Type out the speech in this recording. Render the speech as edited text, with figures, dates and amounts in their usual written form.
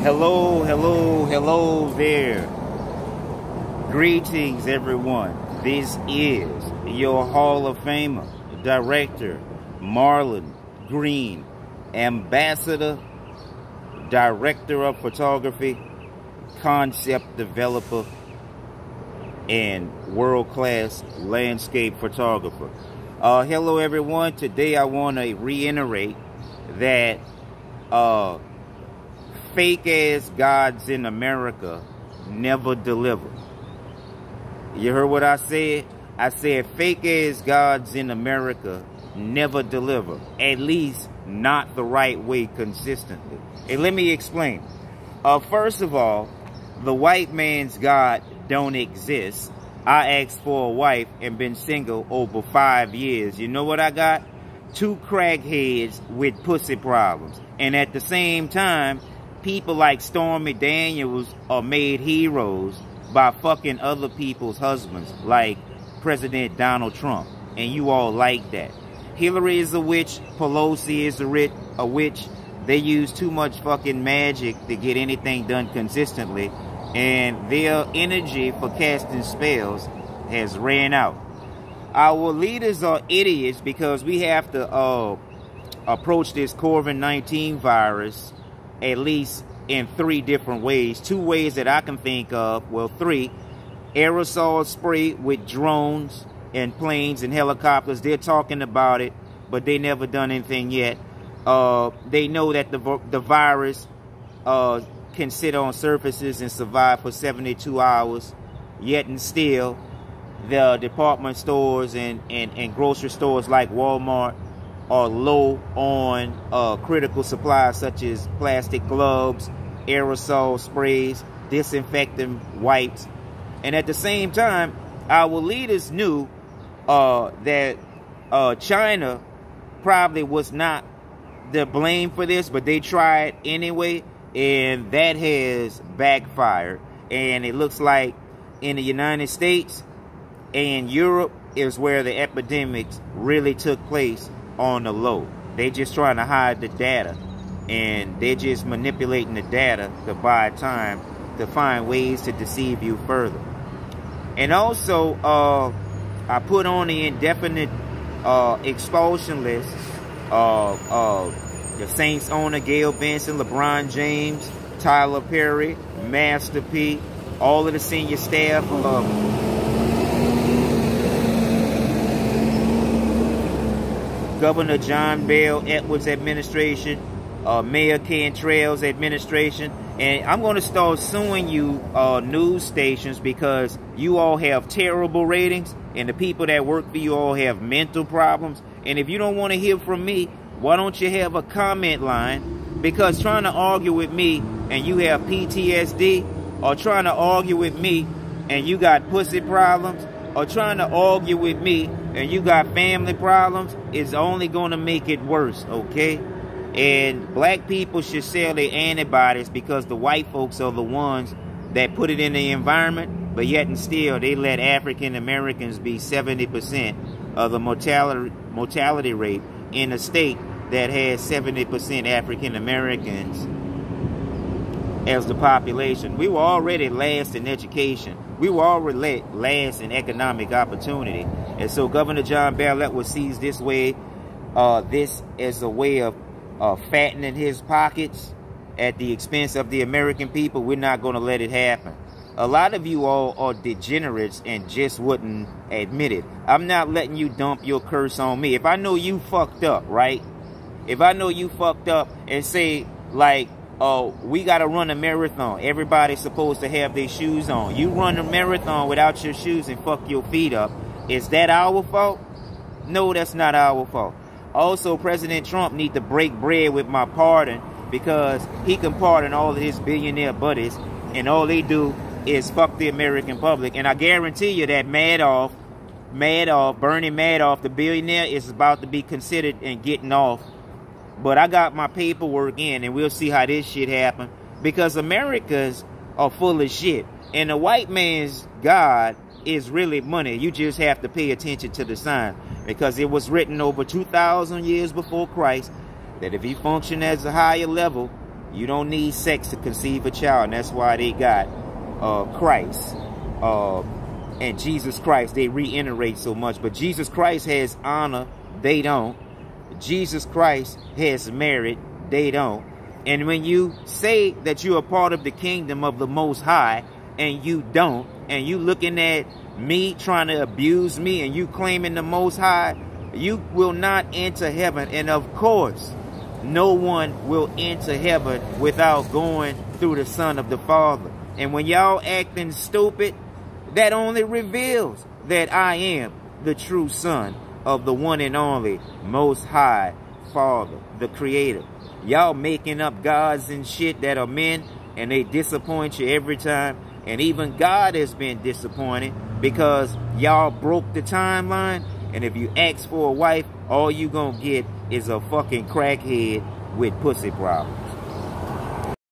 Hello, hello, hello there. Greetings, everyone. This is your Hall of Famer, Director Marlon Green, Ambassador, Director of Photography, Concept Developer, and world-class landscape photographer. Hello, everyone. Today I want to reiterate that fake-ass gods in America never deliver. You heard what I said? I said fake-ass gods in America never deliver. At least not the right way consistently. And let me explain. First of all, the white man's God don't exist. I asked for a wife and been single over 5 years. You know what I got? 2 crackheads with pussy problems. And at the same time, people like Stormy Daniels are made heroes by fucking other people's husbands, like President Donald Trump. And you all like that. Hillary is a witch. Pelosi is a witch. They use too much fucking magic to get anything done consistently. And their energy for casting spells has ran out. Our leaders are idiots because we have to approach this COVID-19 virus at least in 3 different ways. 2 ways that I can think of. Well, 3. Aerosol spray with drones and planes and helicopters. They're talking about it, but they never done anything yet. They know that the virus can sit on surfaces and survive for 72 hours. Yet and still, the department stores and grocery stores like Walmart are low on critical supplies such as plastic gloves, aerosol sprays, disinfectant wipes. And at the same time, our leaders knew that China probably was not the blame for this, but they tried anyway, and that has backfired. And it looks like in the United States and Europe is where the epidemics really took place on the low. They just trying to hide the data, and they're just manipulating the data to buy time to find ways to deceive you further. And also, I put on the indefinite expulsion list the Saints owner Gail Benson, LeBron James, Tyler Perry, Master P, all of the senior staff Governor John Bell Edwards administration, Mayor Cantrell's administration. And I'm going to start suing you news stations because you all have terrible ratings and the people that work for you all have mental problems. And if you don't want to hear from me, why don't you have a comment line? Because trying to argue with me and you have PTSD, or trying to argue with me and you got pussy problems, or trying to argue with me and you got family problems, is only going to make it worse, okay? And black people should sell their antibodies because the white folks are the ones that put it in the environment, but yet and still they let African Americans be 70% of the mortality rate in a state that has 70% African Americans as the population. We were already last in education. We were already last in economic opportunity. And so Governor John Bell Edwards sees this as a way of fattening his pockets at the expense of the American people. We're not going to let it happen. A lot of you all are degenerates and just wouldn't admit it. I'm not letting you dump your curse on me. If I know you fucked up, right? If I know you fucked up and say, like, oh, we got to run a marathon. Everybody's supposed to have their shoes on. You run a marathon without your shoes and fuck your feet up. Is that our fault? No, that's not our fault. Also, President Trump need to break bread with my pardon because he can pardon all of his billionaire buddies and all they do is fuck the American public. And I guarantee you that Bernie Madoff, the billionaire, is about to be considered and getting off. But I got my paperwork in, and we'll see how this shit happen. Because Americans are full of shit. And the white man's God is really money. You just have to pay attention to the sign. Because it was written over 2,000 years before Christ that if he functioned as a higher level, You don't need sex to conceive a child. And that's why they got Christ and Jesus Christ. They reiterate so much. But Jesus Christ has honor. They don't. Jesus Christ has merit. They don't. And when you say that you're a part of the kingdom of the Most High and you don't, and you looking at me trying to abuse me and you claiming the Most High, you will not enter heaven. And of course, no one will enter heaven without going through the Son of the Father. And when y'all acting stupid, that only reveals that I am the true Son of the one and only Most High Father, the Creator. Y'all making up gods and shit that are men, and they disappoint you every time. And even God has been disappointed because y'all broke the timeline. And if you ask for a wife, all you gonna get is a fucking crackhead with pussy problems.